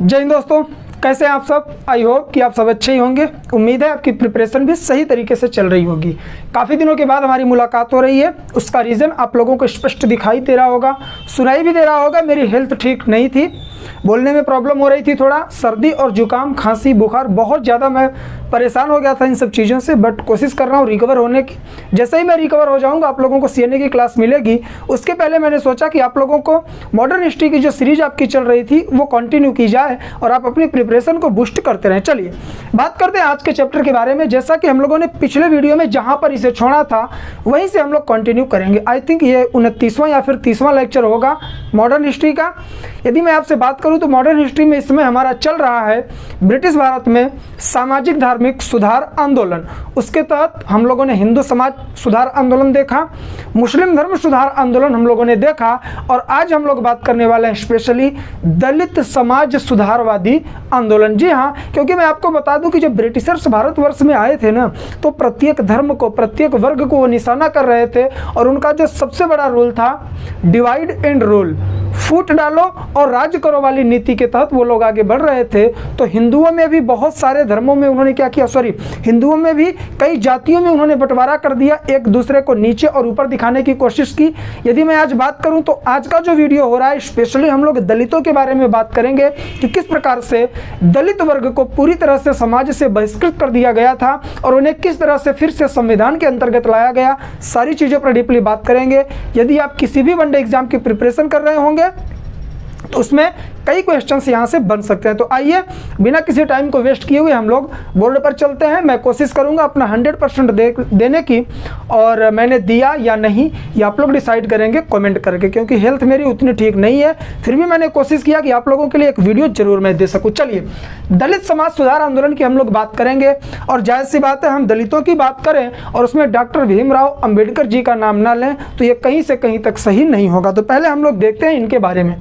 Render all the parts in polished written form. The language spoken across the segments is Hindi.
जय हिंद दोस्तों, कैसे हैं आप सब। आई होप कि आप सब अच्छे ही होंगे। उम्मीद है आपकी प्रिपरेशन भी सही तरीके से चल रही होगी। काफ़ी दिनों के बाद हमारी मुलाकात हो रही है, उसका रीज़न आप लोगों को स्पष्ट दिखाई दे रहा होगा, सुनाई भी दे रहा होगा। मेरी हेल्थ ठीक नहीं थी, बोलने में प्रॉब्लम हो रही थी, थोड़ा सर्दी और जुकाम, खांसी, बुखार, बहुत ज़्यादा मैं परेशान हो गया था इन सब चीज़ों से। बट कोशिश कर रहा हूँ रिकवर होने की। जैसे ही मैं रिकवर हो जाऊँगा आप लोगों को सीएनए की क्लास मिलेगी। उसके पहले मैंने सोचा कि आप लोगों को मॉडर्न हिस्ट्री की जो सीरीज आपकी चल रही थी वो कंटिन्यू की जाए और आप अपनी प्रिपरेशन को बूस्ट करते रहें। चलिए बात करते हैं आज के चैप्टर के बारे में। जैसा कि हम लोगों ने पिछले वीडियो में जहाँ पर इसे छोड़ा था वहीं से हम लोग कंटिन्यू करेंगे। आई थिंक ये 29वां या फिर 30वां लेक्चर होगा मॉडर्न हिस्ट्री का। यदि मैं आपसे बात करूं तो मॉडर्न हिस्ट्री में इसमें हमारा चल रहा है ब्रिटिश भारत में सामाजिक धार्मिक सुधार आंदोलन। उसके तहत हम लोगों ने हिंदू समाज सुधार आंदोलन देखा, मुस्लिम धर्म सुधार आंदोलन हम लोगों ने देखा, और आज हम लोग बात करने वाले हैं स्पेशली दलित समाज सुधारवादी आंदोलन। जी हाँ, क्योंकि मैं आपको बता दूं कि जब ब्रिटिशर्स भारतवर्ष में आए थे ना, तो प्रत्येक धर्म को, प्रत्येक वर्ग को वो निशाना कर रहे थे। और उनका जो सबसे बड़ा रूल था डिवाइड एंड रूल, फूट डालो और राज करो वाली नीति के तहत वो लोग आगे बढ़ रहे थे। तो हिंदुओं में भी बहुत सारे धर्मों में उन्होंने क्या किया, हिंदुओं में भी कई जातियों में उन्होंने बंटवारा कर दिया, एक दूसरे को नीचे और ऊपर दिखाने की कोशिश की। यदि मैं आज बात करूं तो आज का जो वीडियो हो रहा है स्पेशली हम लोग दलितों के बारे में बात करेंगे कि किस प्रकार से दलित वर्ग को पूरी तरह से समाज से बहिष्कृत कर दिया गया था और उन्हें किस तरह से फिर से संविधान के अंतर्गत लाया गया। सारी चीज़ों पर डीपली बात करेंगे। यदि आप किसी भी वनडे एग्जाम की प्रिपरेशन कर रहे होंगे तो उसमें कई क्वेश्चंस यहाँ से बन सकते हैं। तो आइए बिना किसी टाइम को वेस्ट किए हुए हम लोग बोर्ड पर चलते हैं। मैं कोशिश करूँगा अपना 100% देने की, और मैंने दिया या नहीं ये आप लोग डिसाइड करेंगे कमेंट करके, क्योंकि हेल्थ मेरी उतनी ठीक नहीं है। फिर भी मैंने कोशिश किया कि आप लोगों के लिए एक वीडियो जरूर मैं दे सकूँ। चलिए दलित समाज सुधार आंदोलन की हम लोग बात करेंगे, और जाहिर सी बात है हम दलितों की बात करें और उसमें डॉक्टर भीमराव अंबेडकर जी का नाम ना लें तो ये कहीं से कहीं तक सही नहीं होगा। तो पहले हम लोग देखते हैं इनके बारे में।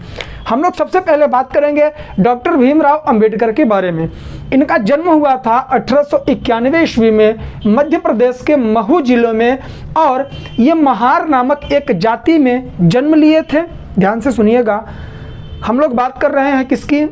हम लोग सबसे पहले बात करेंगे डॉक्टर भीमराव अंबेडकर के बारे में। इनका जन्म हुआ था 1891 ईस्वी में मध्य प्रदेश के महू जिले में, और ये महार नामक एक जाति में जन्म लिए थे। ध्यान से सुनिएगा, हम लोग बात कर रहे हैं किसकी,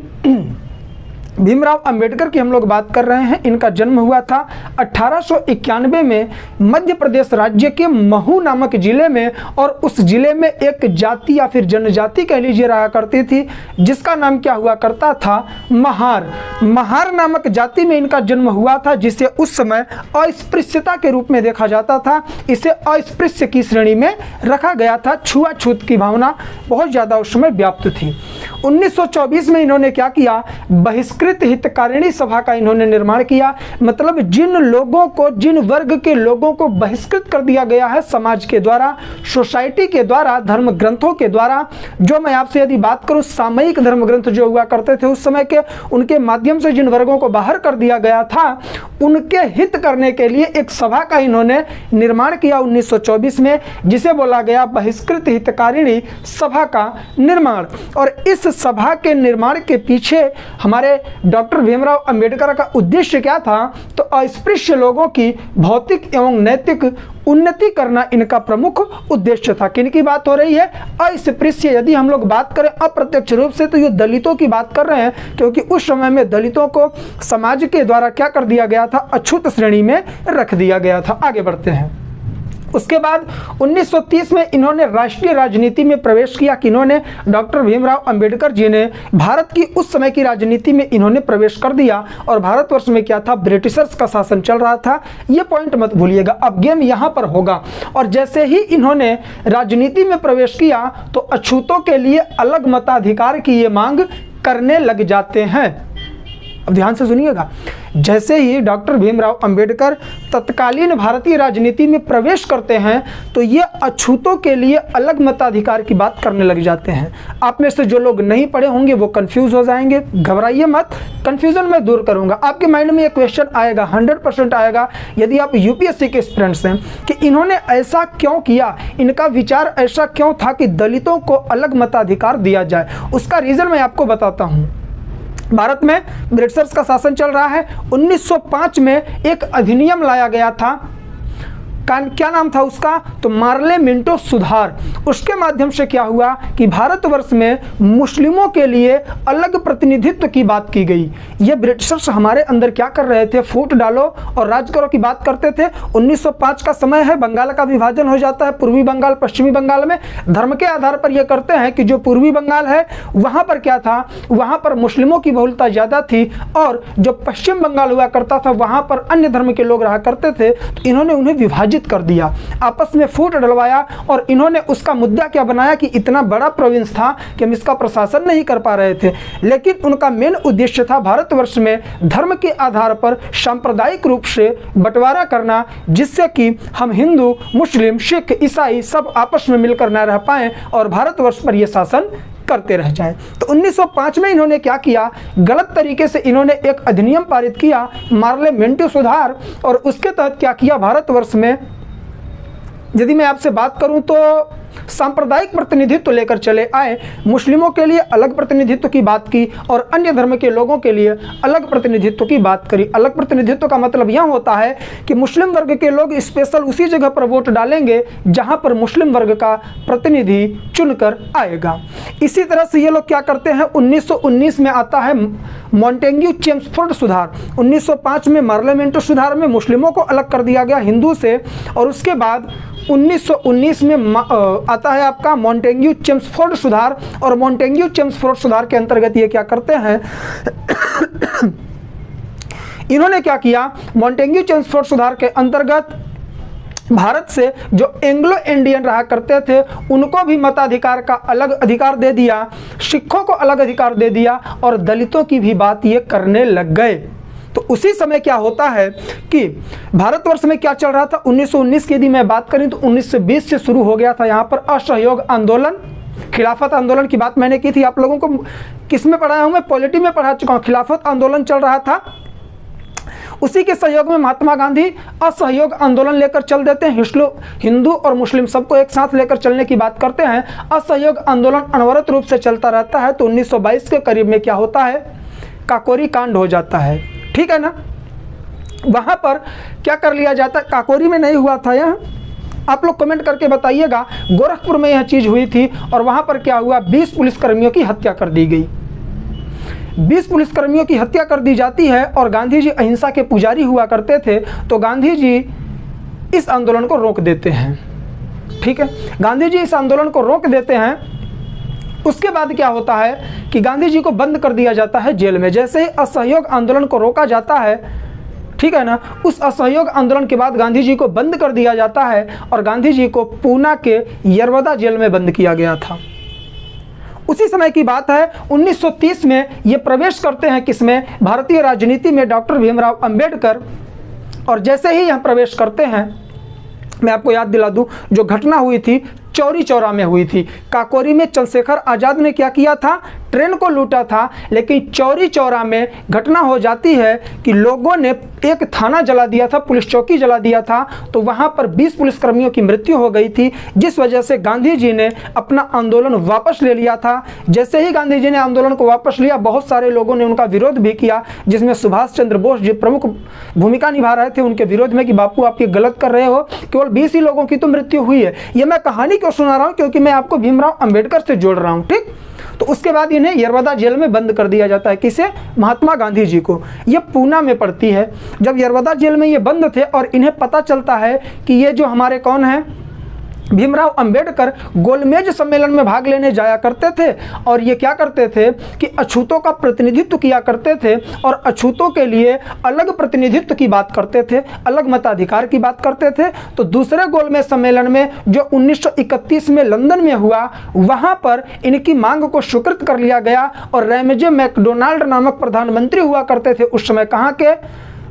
भीमराव अंबेडकर की हम लोग बात कर रहे हैं। इनका जन्म हुआ था 1891 में मध्य प्रदेश राज्य के महू नामक जिले में, और उस जिले में एक जाति या फिर जनजाति कह लीजिए रहा करती थी जिसका नाम क्या हुआ करता था, महार। महार नामक जाति में इनका जन्म हुआ था, जिसे उस समय अस्पृश्यता के रूप में देखा जाता था। इसे अस्पृश्य की श्रेणी में रखा गया था। छुआछूत की भावना बहुत ज़्यादा उस समय व्याप्त थी। 1924 में इन्होंने क्या किया, बहिष्कृत हितकारिणी सभा का इन्होंने निर्माण किया। मतलब जिन लोगों को, जिन वर्ग के लोगों को बहिष्कृत कर दिया गया है समाज के द्वारा, सोसाइटी के द्वारा, धर्म ग्रंथों के द्वारा, जो मैं आपसे यदि बात करूं सामयिक धर्म ग्रंथ जो हुआ करते थे उस समय के, उनके माध्यम से जिन वर्गों को बाहर कर दिया गया था उनके हित करने के लिए एक सभा का इन्होंने निर्माण किया 1924 में, जिसे बोला गया बहिष्कृत हितकारिणी सभा का निर्माण। और इस सभा के निर्माण के पीछे हमारे डॉक्टर भीमराव अंबेडकर का उद्देश्य क्या था, तो अस्पृश्य लोगों की भौतिक एवं नैतिक उन्नति करना इनका प्रमुख उद्देश्य था। किनकी बात हो रही है, अस्पृश्य। यदि हम लोग बात करें अप्रत्यक्ष रूप से तो ये दलितों की बात कर रहे हैं, क्योंकि उस समय में दलितों को समाज के द्वारा क्या कर दिया गया था, अछूत श्रेणी में रख दिया गया था। आगे बढ़ते हैं। उसके बाद 1930 में इन्होंने राष्ट्रीय राजनीति में प्रवेश किया। किन्होंने, डॉक्टर भीमराव अंबेडकर जी ने भारत की उस समय की राजनीति में इन्होंने प्रवेश कर दिया। और भारतवर्ष में क्या था, ब्रिटिशर्स का शासन चल रहा था। ये पॉइंट मत भूलिएगा, अब गेम यहाँ पर होगा। और जैसे ही इन्होंने राजनीति में प्रवेश किया तो अछूतों के लिए अलग मताधिकार की ये मांग करने लग जाते हैं। अब ध्यान से सुनिएगा, जैसे ही डॉक्टर भीमराव अंबेडकर तत्कालीन भारतीय राजनीति में प्रवेश करते हैं तो ये अछूतों के लिए अलग मताधिकार की बात करने लग जाते हैं। आप में से जो लोग नहीं पढ़े होंगे वो कंफ्यूज हो जाएंगे, घबराइए मत, कंफ्यूजन मैं दूर करूंगा। आपके माइंड में ये क्वेश्चन आएगा, 100% आएगा यदि आप यूपीएससी के स्टूडेंट्स हैं, कि इन्होंने ऐसा क्यों किया, इनका विचार ऐसा क्यों था कि दलितों को अलग मताधिकार दिया जाए। उसका रीज़न मैं आपको बताता हूँ। भारत में ब्रिटिशर्स का शासन चल रहा है। 1905 में एक अधिनियम लाया गया था क्या नाम था उसका, तो मार्ले मिंटो सुधार। उसके माध्यम से क्या हुआ कि भारतवर्ष में मुस्लिमों के लिए अलग प्रतिनिधित्व की बात की गई। ये ब्रिटिशर्स हमारे अंदर क्या कर रहे थे, फूट डालो और राज करो की बात करते थे। 1905 का समय है, बंगाल का विभाजन हो जाता है, पूर्वी बंगाल पश्चिमी बंगाल में। धर्म के आधार पर यह करते हैं कि जो पूर्वी बंगाल है वहां पर क्या था, वहां पर मुस्लिमों की बहुलता ज्यादा थी, और जो पश्चिम बंगाल हुआ करता था वहां पर अन्य धर्म के लोग रहा करते थे। तो इन्होंने उन्हें विभाजित कर दिया, आपस में फूट डलवाया, और इन्होंने उसका मुद्दा क्या बनाया कि इतना बड़ा प्रोविंस था कि हम इसका प्रशासन नहीं कर पा रहे थे। लेकिन उनका मेन उद्देश्य था भारतवर्ष में धर्म के आधार पर सांप्रदायिक रूप से बंटवारा करना, जिससे कि हम हिंदू, मुस्लिम, सिख, ईसाई सब आपस में मिलकर न रह पाएं और भारतवर्ष पर यह शासन करते रह जाएं। तो 1905 में इन्होंने क्या किया, गलत तरीके से इन्होंने एक अधिनियम पारित किया, मार्ले मिंटो सुधार, और उसके तहत क्या किया, भारतवर्ष में यदि मैं आपसे बात करूं तो सांप्रदायिक प्रतिनिधित्व लेकर चले आए। मुस्लिमों के लिए अलग प्रतिनिधित्व की बात की और अन्य धर्म के लोगों के लिए अलग प्रतिनिधित्व की बात करी। अलग प्रतिनिधित्व का मतलब यह होता है कि मुस्लिम वर्ग के लोग स्पेशल उसी जगह पर वोट डालेंगे जहां पर मुस्लिम वर्ग का प्रतिनिधि चुनकर आएगा। इसी तरह से ये लोग क्या करते हैं, 1919 में आता है मॉन्टेग्यू चेम्सफोर्ड सुधार। 1905 में मार्ले मिंटो सुधार में मुस्लिमों को अलग कर दिया गया हिंदू से, और उसके बाद 1919 में आता है आपका मॉन्टेग्यू चेम्सफोर्ड सुधार। और मॉन्टेग्यू चेम्सफोर्ड सुधार के अंतर्गत ये क्या करते हैं इन्होंने क्या किया, मॉन्टेग्यू चेम्सफोर्ड सुधार के अंतर्गत भारत से जो एंग्लो इंडियन रहा करते थे उनको भी मताधिकार का अलग अधिकार दे दिया, सिखों को अलग अधिकार दे दिया, और दलितों की भी बात ये करने लग गए। तो उसी समय क्या होता है कि भारतवर्ष में क्या चल रहा था, 1919 की यदि मैं बात करूं तो 1920 से शुरू हो गया था यहाँ पर असहयोग आंदोलन। खिलाफत आंदोलन की बात मैंने की थी, आप लोगों को किस में पढ़ाया हूँ, मैं पॉलिटी में पढ़ा चुका हूँ। खिलाफत आंदोलन चल रहा था, उसी के सहयोग में महात्मा गांधी असहयोग आंदोलन लेकर चल देते हैं। हिंदू और मुस्लिम सबको एक साथ लेकर चलने की बात करते हैं। असहयोग आंदोलन अनवरत रूप से चलता रहता है। तो 1922 के करीब में क्या होता है, काकोरी कांड हो जाता है, ठीक है ना। वहां पर क्या कर लिया जाता है, काकोरी में नहीं हुआ था यह, आप लोग कमेंट करके बताइएगा। गोरखपुर में यह चीज हुई थी, और वहां पर क्या हुआ, 20 पुलिसकर्मियों की हत्या कर दी गई। 20 पुलिसकर्मियों की हत्या कर दी जाती है, और गांधी जी अहिंसा के पुजारी हुआ करते थे, तो गांधी जी इस आंदोलन को रोक देते हैं, ठीक है। गांधी जी इस आंदोलन को रोक देते हैं। उसके बाद क्या होता है कि गांधी जी को बंद कर दिया जाता है जेल में। जैसे ही असहयोग आंदोलन को रोका जाता है, ठीक है ना, उस असहयोग आंदोलन के बाद गांधी जी को बंद कर दिया जाता है, और गांधी जी को पूना के यरवदा जेल में बंद किया गया था। उसी समय की बात है, 1930 में ये प्रवेश करते हैं किसमें, भारतीय राजनीति में, डॉक्टर भीमराव अंबेडकर। और जैसे ही यहाँ प्रवेश करते हैं, मैं आपको याद दिला दूं, जो घटना हुई थी चौरी चौरा में हुई थी। काकोरी में चंद्रशेखर आजाद ने क्या किया था, ट्रेन को लूटा था, लेकिन चौरी चौरा में घटना हो जाती है कि लोगों ने एक थाना जला दिया था, पुलिस चौकी जला दिया था। तो वहां पर 20 पुलिसकर्मियों की मृत्यु हो गई थी, जिस वजह से गांधी जी ने अपना आंदोलन वापस ले लिया था। जैसे ही गांधी जी ने आंदोलन को वापस लिया, बहुत सारे लोगों ने उनका विरोध भी किया, जिसमें सुभाष चंद्र बोस जी प्रमुख भूमिका निभा रहे थे उनके विरोध में कि बापू आप ये गलत कर रहे हो, केवल 20 ही लोगों की तो मृत्यु हुई है। ये मैं कहानी क्यों सुना रहा हूं, क्योंकि मैं आपको भीमराव अंबेडकर से जोड़ रहा हूं, ठीक। तो उसके बाद इन्हें यरवदा जेल में बंद कर दिया जाता है। किसे, महात्मा गांधी जी को। ये पूना में पड़ती है। जब यरवदा जेल में ये बंद थे और इन्हें पता चलता है कि ये जो हमारे कौन है, भीमराव अंबेडकर गोलमेज सम्मेलन में भाग लेने जाया करते थे, और ये क्या करते थे कि अछूतों का प्रतिनिधित्व किया करते थे, और अछूतों के लिए अलग प्रतिनिधित्व की बात करते थे, अलग मताधिकार की बात करते थे। तो दूसरे गोलमेज सम्मेलन में जो 1931 में लंदन में हुआ, वहां पर इनकी मांग को स्वीकृत कर लिया गया, और रैमजे मैकडोनाल्ड नामक प्रधानमंत्री हुआ करते थे उस समय, कहाँ के,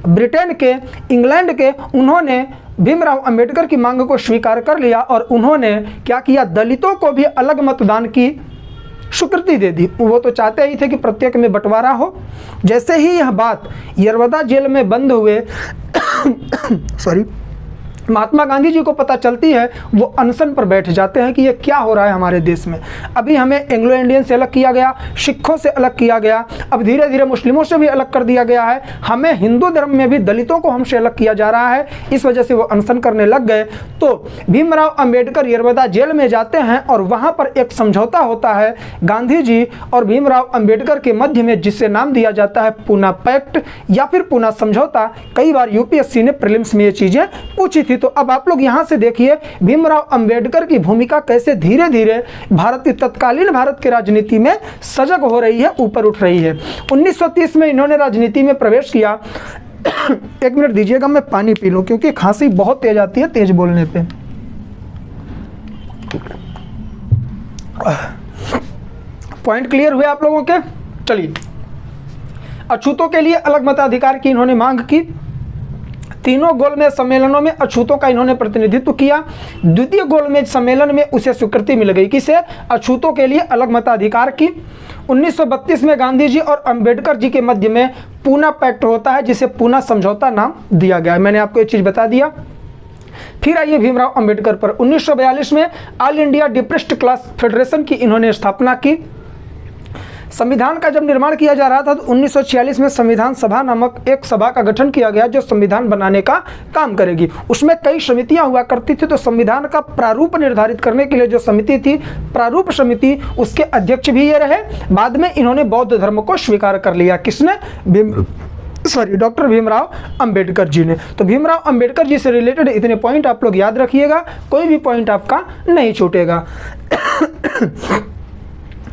ब्रिटेन के, इंग्लैंड के। उन्होंने भीमराव अंबेडकर की मांग को स्वीकार कर लिया, और उन्होंने क्या किया, दलितों को भी अलग मतदान की स्वीकृति दे दी। वो तो चाहते ही थे कि प्रत्येक में बंटवारा हो। जैसे ही यह बात यरवदा जेल में बंद हुए सॉरी महात्मा गांधी जी को पता चलती है, वो अनशन पर बैठ जाते हैं कि ये क्या हो रहा है हमारे देश में। अभी हमें एंग्लो इंडियन से अलग किया गया, सिखों से अलग किया गया, अब धीरे धीरे मुस्लिमों से भी अलग कर दिया गया है, हमें हिंदू धर्म में भी दलितों को हमसे अलग किया जा रहा है। इस वजह से वो अनशन करने लग गए। तो भीमराव अंबेडकर यरवदा जेल में जाते हैं और वहाँ पर एक समझौता होता है गांधी जी और भीमराव अंबेडकर के मध्य में, जिससे नाम दिया जाता है पूना पैक्ट या फिर पूना समझौता। कई बार यूपीएससी ने प्रीलिम्स में ये चीज़ें पूछी थी। तो अब आप लोग यहाँ से देखिए भीमराव अंबेडकर की भूमिका कैसे धीरे धीरे भारत की तत्कालीन भारत की राजनीति में सजग हो रही है, ऊपर उठ रही है। 1930 में इन्होंने राजनीति में प्रवेश किया। एक मिनट दीजिएगा, मैं पानी पी लूं क्योंकि खांसी बहुत तेज आती है तेज बोलने पे। पॉइंट क्लियर हुए आप लोगों के? चलिए, अछूतों के लिए अलग मताधिकार की इन्होंने मांग की। तीनों गोलमेज सम्मेलनों में अछूतों का इन्होंने प्रतिनिधित्व किया। द्वितीय गोलमेज सम्मेलन में उसे स्वीकृति मिल गई, किसे? अछूतों के लिए अलग मताधिकार की। 1932 में गांधी जी और अंबेडकर जी के मध्य में पूना पैक्ट होता है, जिसे पूना समझौता नाम दिया गया है। मैंने आपको ये चीज़ बता दिया। फिर आइए भीमराव अंबेडकर पर। 1942 में all India depressed class federation की इन्होंने स्थापना की। संविधान का जब निर्माण किया जा रहा था तो 1946 में संविधान सभा नामक एक सभा का गठन किया गया जो संविधान बनाने का काम करेगी। उसमें कई समितियां हुआ करती थी। तो संविधान का प्रारूप निर्धारित करने के लिए जो समिति थी, प्रारूप समिति, उसके अध्यक्ष भी ये रहे। बाद में इन्होंने बौद्ध धर्म को स्वीकार कर लिया। किसने? डॉक्टर भीमराव अंबेडकर जी ने। तो भीमराव अंबेडकर जी से रिलेटेड इतने पॉइंट आप लोग याद रखिएगा, कोई भी पॉइंट आपका नहीं छूटेगा।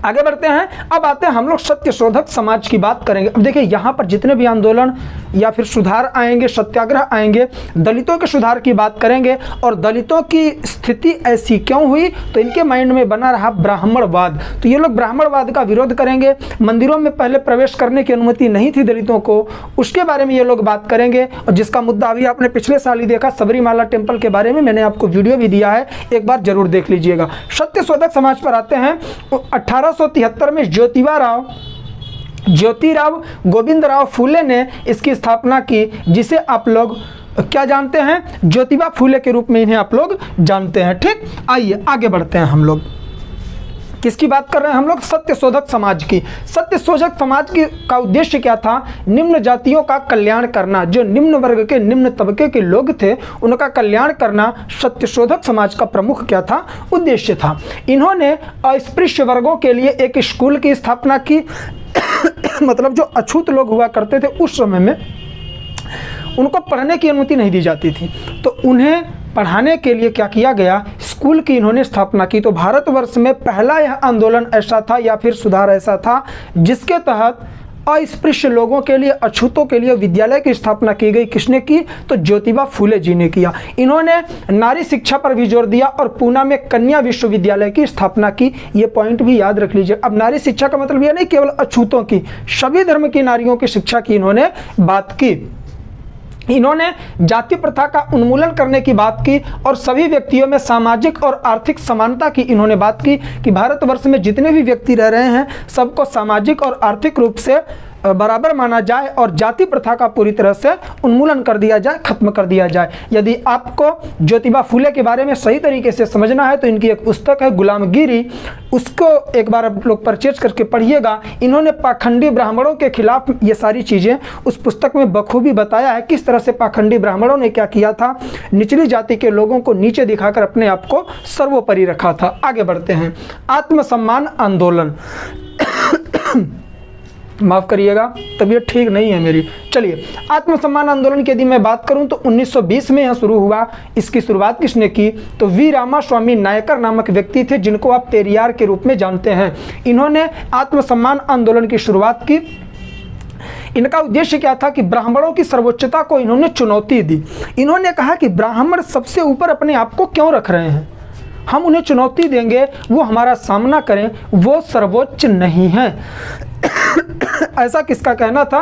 आगे बढ़ते हैं। अब आते हैं हम लोग सत्य शोधक समाज की बात करेंगे। अब देखिए यहाँ पर जितने भी आंदोलन या फिर सुधार आएंगे, सत्याग्रह आएंगे, दलितों के सुधार की बात करेंगे। और दलितों की स्थिति ऐसी क्यों हुई, तो इनके माइंड में बना रहा ब्राह्मणवाद। तो ये लोग ब्राह्मणवाद का विरोध करेंगे। मंदिरों में पहले प्रवेश करने की अनुमति नहीं थी दलितों को, उसके बारे में ये लोग बात करेंगे। और जिसका मुद्दा अभी आपने पिछले साल ही देखा, सबरीमाला टेम्पल के बारे में मैंने आपको वीडियो भी दिया है, एक बार जरूर देख लीजिएगा। सत्य शोधक समाज पर आते हैं। 1873 में ज्योतिराव गोविंदराव फूले ने इसकी स्थापना की, जिसे आप लोग क्या जानते हैं? ज्योतिबा फूले के रूप में इन्हें आप लोग जानते हैं। ठीक, आइए आगे बढ़ते हैं। हम लोग किसकी बात कर रहे हैं? हम लोग सत्य शोधक समाज की। सत्य शोधक समाज की का उद्देश्य क्या था? निम्न जातियों का कल्याण करना। जो निम्न वर्ग के, निम्न तबके के लोग थे, उनका कल्याण करना सत्य शोधक समाज का प्रमुख क्या था? उद्देश्य था। इन्होंने अस्पृश्य वर्गों के लिए एक स्कूल की स्थापना की। मतलब जो अछूत लोग हुआ करते थे उस समय में, उनको पढ़ने की अनुमति नहीं दी जाती थी, तो उन्हें पढ़ाने के लिए क्या किया गया? स्कूल की इन्होंने स्थापना की। तो भारतवर्ष में पहला यह आंदोलन ऐसा था या फिर सुधार ऐसा था जिसके तहत अस्पृश्य लोगों के लिए, अछूतों के लिए विद्यालय की स्थापना की गई। किसने की? तो ज्योतिबा फूले जी ने किया। इन्होंने नारी शिक्षा पर भी जोर दिया और पूना में कन्या विश्वविद्यालय की स्थापना की। ये पॉइंट भी याद रख लीजिए। अब नारी शिक्षा का मतलब यह नहीं केवल अछूतों की, सभी धर्म की नारियों की शिक्षा की इन्होंने बात की। इन्होंने जाति प्रथा का उन्मूलन करने की बात की और सभी व्यक्तियों में सामाजिक और आर्थिक समानता की इन्होंने बात की कि भारतवर्ष में जितने भी व्यक्ति रह रहे हैं सबको सामाजिक और आर्थिक रूप से बराबर माना जाए और जाति प्रथा का पूरी तरह से उन्मूलन कर दिया जाए, खत्म कर दिया जाए। यदि आपको ज्योतिबा फूले के बारे में सही तरीके से समझना है तो इनकी एक पुस्तक है गुलामगिरी, उसको एक बार आप लोग परचेज करके पढ़िएगा। इन्होंने पाखंडी ब्राह्मणों के खिलाफ ये सारी चीज़ें उस पुस्तक में बखूबी बताया है, किस तरह से पाखंडी ब्राह्मणों ने क्या किया था, निचली जाति के लोगों को नीचे दिखाकर अपने आप को सर्वोपरि रखा था। आगे बढ़ते हैं। आत्मसम्मान आंदोलन। माफ़ करिएगा, तबीयत ठीक नहीं है मेरी। चलिए, आत्मसम्मान आंदोलन की यदि मैं बात करूं तो 1920 में यह शुरू हुआ। इसकी शुरुआत किसने की? तो वी रामास्वामी नायकर नामक व्यक्ति थे, जिनको आप पेरियार के रूप में जानते हैं। इन्होंने आत्मसम्मान आंदोलन की शुरुआत की। इनका उद्देश्य क्या था कि ब्राह्मणों की सर्वोच्चता को इन्होंने चुनौती दी। इन्होंने कहा कि ब्राह्मण सबसे ऊपर अपने आप को क्यों रख रहे हैं, हम उन्हें चुनौती देंगे, वो हमारा सामना करें, वो सर्वोच्च नहीं है। ऐसा किसका कहना था?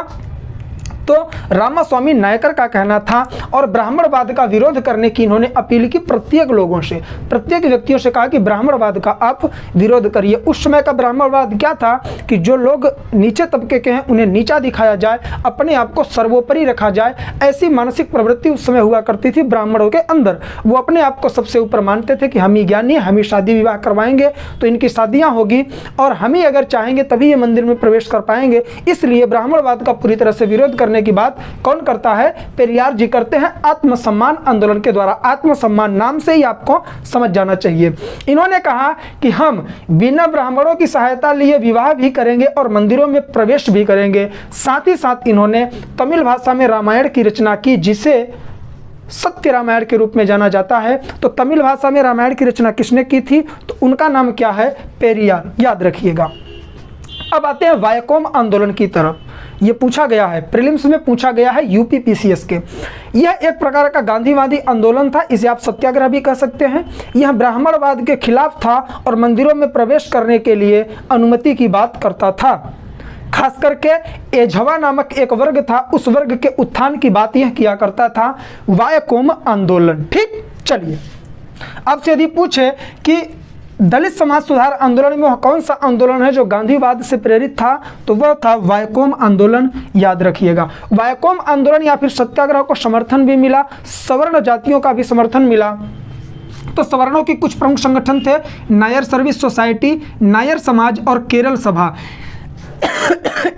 तो रामास्वामी नायकर का कहना था और ब्राह्मणवाद का विरोध करने की इन्होंने अपील की प्रत्येक लोगों से, प्रत्येक व्यक्तियों से कहा कि ब्राह्मणवाद का आप विरोध करिए। उस समय का ब्राह्मणवाद क्या था कि जो लोग नीचे तबके के हैं उन्हें नीचा दिखाया जाए, अपने आप को सर्वोपरि रखा जाए, ऐसी मानसिक प्रवृत्ति उस समय हुआ करती थी ब्राह्मणों के अंदर। वो अपने आप को सबसे ऊपर मानते थे कि हम ही ज्ञानी, हम ही शादी विवाह करवाएंगे तो इनकी शादियां होगी और हम ही अगर चाहेंगे तभी ये मंदिर में प्रवेश कर पाएंगे। इसलिए ब्राह्मणवाद का पूरी तरह से विरोध करने की बात कौन करता है? पेरियार जी करते हैं आत्मसम्मान आंदोलन के द्वारा। आत्मसम्मान नाम से ही आपको समझ जाना चाहिए। इन्होंने कहा कि हम बिना ब्राह्मणों की सहायता लिए विवाह भी करेंगे और मंदिरों में प्रवेश भी करेंगे। साथ ही साथ इन्होंने तमिल भाषा में रामायण की रचना की, जिसे सत्य रामायण के रूप में जाना जाता है। तो तमिल भाषा में रामायण की रचना किसने की थी? तो उनका नाम क्या है? पेरियार, याद रखिएगा। अब आते हैं वायकोम आंदोलन की तरफ। ये पूछा गया है, प्रीलिम्स में पूछा गया है यूपी पीसीएस के। यह एक प्रकार का गांधीवादी आंदोलन था, इसे आप सत्याग्रह भी कह सकते हैं। यह ब्राह्मणवाद के खिलाफ था और मंदिरों में प्रवेश करने के लिए अनुमति की बात करता था। खास करके एझवा नामक एक वर्ग था, उस वर्ग के उत्थान की बात यह किया करता था। वायकोम आंदोलन, ठीक। चलिए, आपसे यदि पूछे कि दलित समाज सुधार आंदोलन में वह कौन सा आंदोलन है जो गांधीवाद से प्रेरित था, तो वह था वायकोम आंदोलन, याद रखिएगा। वायकोम आंदोलन या फिर सत्याग्रह को समर्थन भी मिला, सवर्ण जातियों का भी समर्थन मिला। तो सवर्णों के कुछ प्रमुख संगठन थे, नायर सर्विस सोसाइटी, नायर समाज और केरल सभा।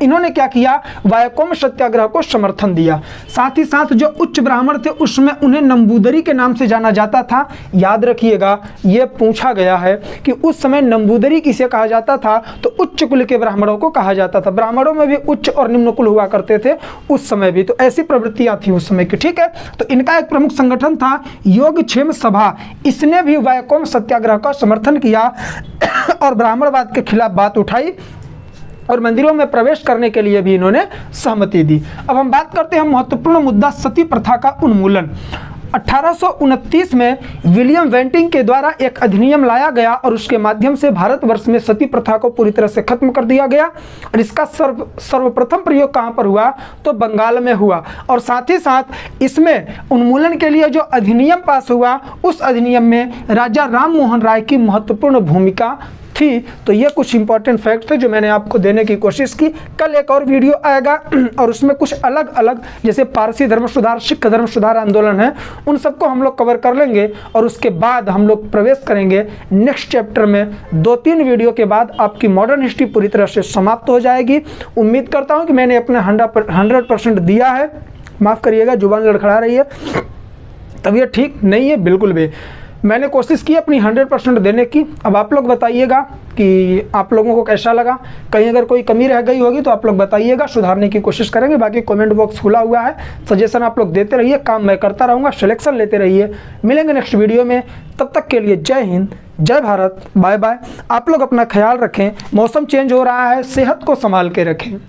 इन्होंने क्या किया? वायकोम सत्याग्रह को समर्थन दिया। साथ ही साथ जो उच्च ब्राह्मण थे उसमें उन्हें नंबूदरी के नाम से जाना जाता था। याद रखिएगा, यह पूछा गया है कि उस समय नंबूदरी किसे कहा जाता था? तो उच्च कुल के ब्राह्मणों को कहा जाता था। ब्राह्मणों में भी उच्च और निम्न कुल हुआ करते थे उस समय भी, तो ऐसी प्रवृत्तियां थी उस समय की, ठीक है। तो इनका एक प्रमुख संगठन था योगक्षेम सभा, इसने भी वायकोम सत्याग्रह का समर्थन किया और ब्राह्मणवाद के खिलाफ बात उठाई और मंदिरों में प्रवेश करने के लिए भी इन्होंने सहमति दी। अब हम बात करते हैं महत्वपूर्ण मुद्दा सती प्रथा का उन्मूलन। 1829 में विलियम वेंटिंग के द्वारा एक अधिनियम लाया गया और उसके माध्यम से भारतवर्ष में सती प्रथा को पूरी तरह से खत्म कर दिया गया। और इसका सर्वप्रथम प्रयोग कहाँ पर हुआ? तो बंगाल में हुआ। और साथ ही साथ इसमें उन्मूलन के लिए जो अधिनियम पास हुआ, उस अधिनियम में राजा राम मोहन राय की महत्वपूर्ण भूमिका थी। तो ये कुछ इंपॉर्टेंट फैक्ट थे जो मैंने आपको देने की कोशिश की। कल एक और वीडियो आएगा और उसमें कुछ अलग अलग, जैसे पारसी धर्म सुधार, सिख धर्म सुधार आंदोलन है, उन सबको हम लोग कवर कर लेंगे और उसके बाद हम लोग प्रवेश करेंगे नेक्स्ट चैप्टर में। 2-3 वीडियो के बाद आपकी मॉडर्न हिस्ट्री पूरी तरह से समाप्त हो जाएगी। उम्मीद करता हूँ कि मैंने अपना 100% दिया है। माफ़ करिएगा, जुबान लड़खड़ा रही है, तबीयत ठीक नहीं है बिल्कुल भी। मैंने कोशिश की अपनी 100% देने की। अब आप लोग बताइएगा कि आप लोगों को कैसा लगा। कहीं अगर कोई कमी रह गई होगी तो आप लोग बताइएगा, सुधारने की कोशिश करेंगे। बाकी कमेंट बॉक्स खुला हुआ है, सजेशन आप लोग देते रहिए, काम मैं करता रहूँगा, सिलेक्शन लेते रहिए। मिलेंगे नेक्स्ट वीडियो में, तब तक के लिए जय हिंद, जय भारत, बाय बाय। आप लोग अपना ख्याल रखें, मौसम चेंज हो रहा है, सेहत को संभाल के रखें।